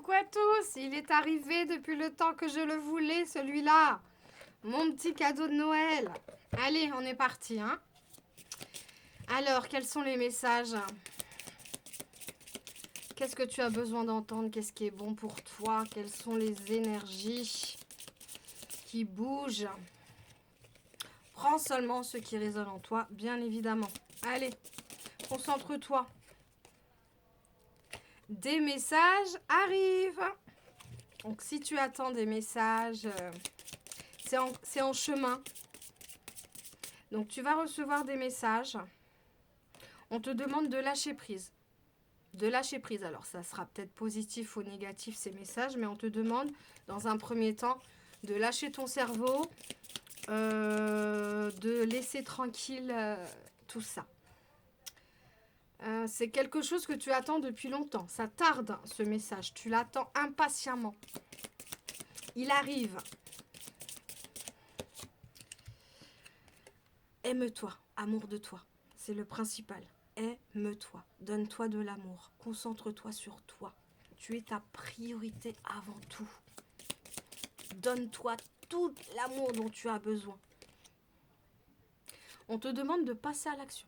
coucou à tous. Il est arrivé depuis le temps que je le voulais, celui-là. Mon petit cadeau de Noël. Allez, on est parti, hein. Alors, quels sont les messages? Qu'est-ce que tu as besoin d'entendre? Qu'est-ce qui est bon pour toi? Quelles sont les énergies qui bougent? Prends seulement ce qui résonne en toi, bien évidemment. Allez, concentre-toi. Des messages arrivent. Donc, si tu attends des messages, c'est en chemin. Donc, tu vas recevoir des messages. On te demande de lâcher prise. De lâcher prise. Alors, ça sera peut-être positif ou négatif, ces messages, mais on te demande, dans un premier temps, de lâcher ton cerveau, de laisser tranquille tout ça. C'est quelque chose que tu attends depuis longtemps. Ça tarde, ce message. Tu l'attends impatiemment. Il arrive. Aime-toi, amour de toi. C'est le principal. Aime-toi, donne-toi de l'amour. Concentre-toi sur toi. Tu es ta priorité avant tout. Donne-toi tout l'amour dont tu as besoin. On te demande de passer à l'action.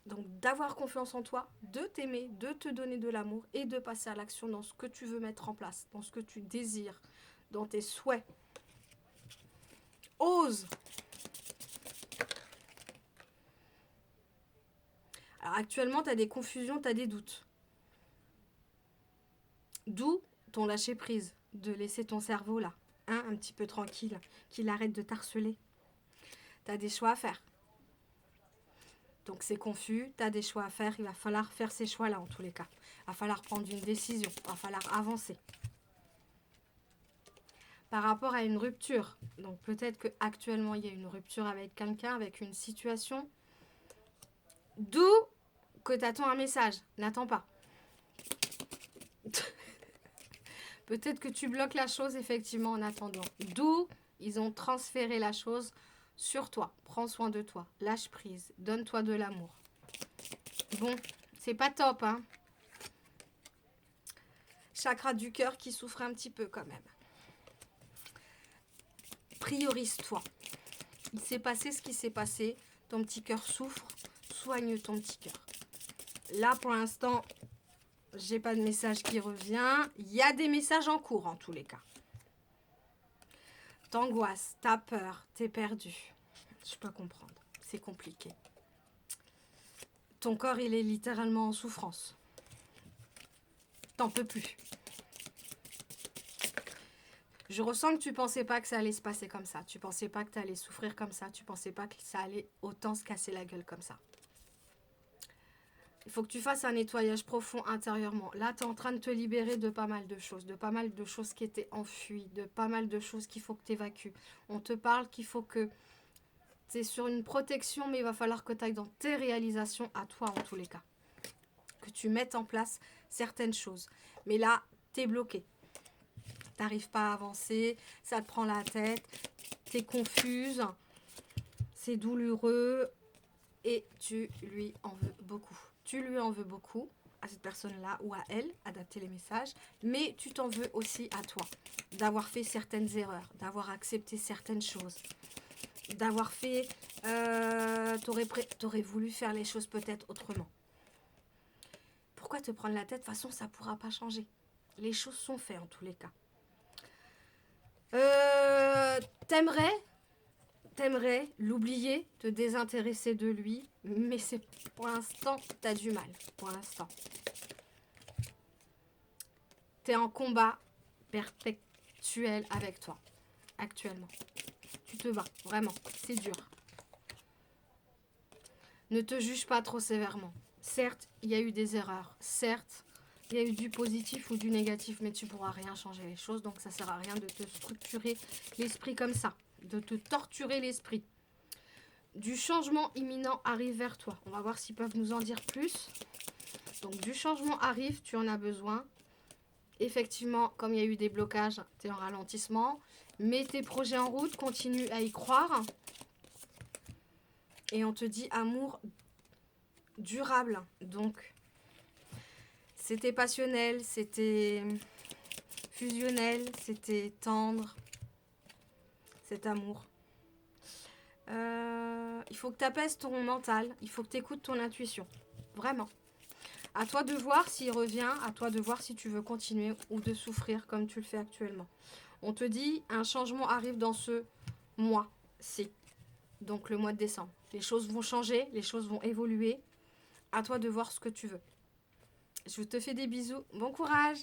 Donc d'avoir confiance en toi, de t'aimer, de te donner de l'amour et de passer à l'action dans ce que tu veux mettre en place, dans ce que tu désires, dans tes souhaits. Ose. Alors actuellement, tu as des confusions, tu as des doutes. D'où ton lâcher prise, de laisser ton cerveau là, hein, un petit peu tranquille, qu'il arrête de t'harceler. Tu as des choix à faire. Donc c'est confus, tu as des choix à faire, il va falloir faire ces choix-là en tous les cas. Il va falloir prendre une décision, il va falloir avancer. Par rapport à une rupture, donc peut-être qu'actuellement il y a une rupture avec quelqu'un, avec une situation, d'où que tu attends un message, n'attends pas. Peut-être que tu bloques la chose effectivement en attendant. D'où ils ont transféré la chose sur toi. Prends soin de toi, lâche prise, donne-toi de l'amour. Bon, c'est pas top, hein. Chakra du cœur qui souffre un petit peu quand même. Priorise-toi. Il s'est passé ce qui s'est passé. Ton petit cœur souffre. Soigne ton petit cœur. Là, pour l'instant, j'ai pas de message qui revient. Il y a des messages en cours, en tous les cas. T'angoisses, t'as peur, t'es perdu. Je peux comprendre. C'est compliqué. Ton corps, il est littéralement en souffrance. T'en peux plus. Je ressens que tu pensais pas que ça allait se passer comme ça. Tu pensais pas que tu allais souffrir comme ça. Tu pensais pas que ça allait autant se casser la gueule comme ça. Il faut que tu fasses un nettoyage profond intérieurement. Là, tu es en train de te libérer de pas mal de choses qui étaient enfuies, de pas mal de choses qu'il faut que tu évacues. On te parle qu'il faut que tu es sur une protection, mais il va falloir que tu ailles dans tes réalisations à toi en tous les cas. Que tu mettes en place certaines choses. Mais là, tu es bloqué. Tu n'arrives pas à avancer, ça te prend la tête, tu es confuse, c'est douloureux et tu lui en veux beaucoup. Tu lui en veux beaucoup à cette personne-là ou à elle, adapter les messages, mais tu t'en veux aussi à toi, d'avoir fait certaines erreurs, d'avoir accepté certaines choses, d'avoir fait... t'aurais voulu faire les choses peut-être autrement. Pourquoi te prendre la tête? De toute façon, ça ne pourra pas changer. Les choses sont faites en tous les cas. T'aimerais l'oublier, te désintéresser de lui, mais c'est pour l'instant, t'as du mal. Pour l'instant. T'es en combat perpétuel avec toi, actuellement. Tu te bats, vraiment, c'est dur. Ne te juge pas trop sévèrement. Certes, il y a eu des erreurs. Certes, il y a eu du positif ou du négatif, mais tu ne pourras rien changer les choses, donc ça ne sert à rien de te structurer l'esprit comme ça, de te torturer l'esprit. Du changement imminent arrive vers toi. On va voir s'ils peuvent nous en dire plus. Donc du changement arrive, tu en as besoin. Effectivement, comme il y a eu des blocages, tu es en ralentissement. Mets tes projets en route, continue à y croire. Et on te dit amour durable. Donc, c'était passionnel, c'était fusionnel, c'était tendre, cet amour. Il faut que tu apaises ton mental, il faut que tu écoutes ton intuition. Vraiment. À toi de voir s'il revient, à toi de voir si tu veux continuer ou de souffrir comme tu le fais actuellement. On te dit, un changement arrive dans ce mois-ci, donc le mois de décembre. Les choses vont changer, les choses vont évoluer. À toi de voir ce que tu veux. Je te fais des bisous. Bon courage!